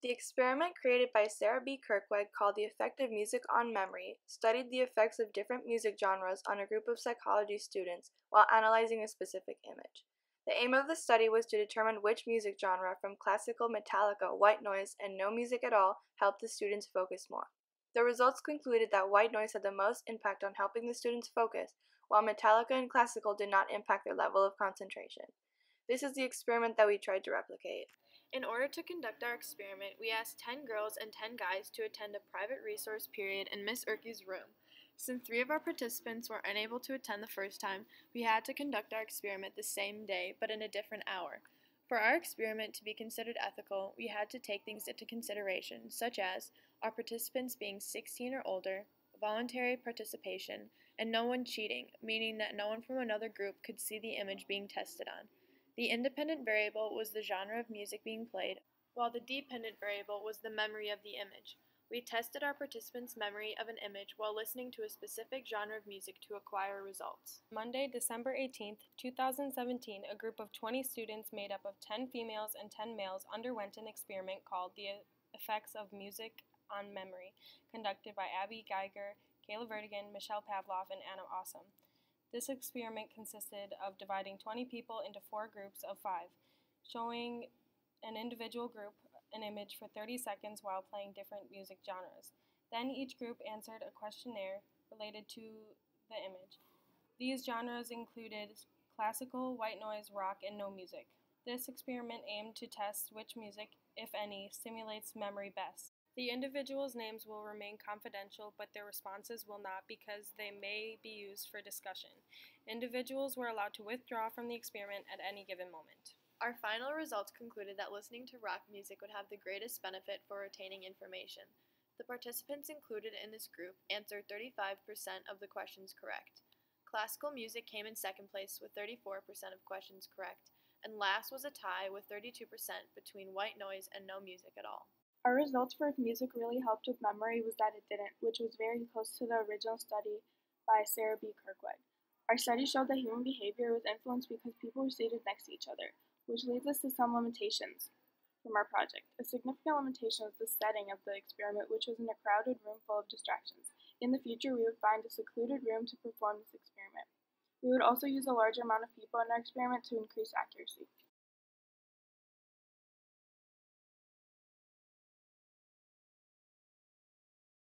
The experiment created by Sarah B. Kirkweg, called The Effect of Music on Memory, studied the effects of different music genres on a group of psychology students while analyzing a specific image. The aim of the study was to determine which music genre, from classical Metallica, white noise, and no music at all, helped the students focus more. The results concluded that white noise had the most impact on helping the students focus, while Metallica and classical did not impact their level of concentration. This is the experiment that we tried to replicate. In order to conduct our experiment, we asked 10 girls and 10 guys to attend a private resource period in Miss Urke's room. Since 3 of our participants were unable to attend the first time, we had to conduct our experiment the same day, but in a different hour. For our experiment to be considered ethical, we had to take things into consideration, such as our participants being 16 or older, voluntary participation, and no one cheating, meaning that no one from another group could see the image being tested on. The independent variable was the genre of music being played, while the dependent variable was the memory of the image. We tested our participants' memory of an image while listening to a specific genre of music to acquire results. Monday, December 18th, 2017, a group of 20 students made up of 10 females and 10 males underwent an experiment called The Effects of Music on Memory, conducted by Geiger, Kayla, Verdean, Pavlov, and Aussem. This experiment consisted of dividing 20 people into 4 groups of 5, showing an individual group an image for 30 seconds while playing different music genres. Then each group answered a questionnaire related to the image. These genres included classical, white noise, rock, and no music. This experiment aimed to test which music, if any, stimulates memory best. The individuals' names will remain confidential, but their responses will not, because they may be used for discussion. Individuals were allowed to withdraw from the experiment at any given moment. Our final results concluded that listening to rock music would have the greatest benefit for retaining information. The participants included in this group answered 35% of the questions correct. Classical music came in second place with 34% of questions correct, and last was a tie with 32% between white noise and no music at all. Our results for if music really helped with memory was that it didn't, which was very close to the original study by Sarah B. Kirkweg. Our study showed that human behavior was influenced because people were seated next to each other, which leads us to some limitations from our project. A significant limitation was the setting of the experiment, which was in a crowded room full of distractions. In the future, we would find a secluded room to perform this experiment. We would also use a larger amount of people in our experiment to increase accuracy.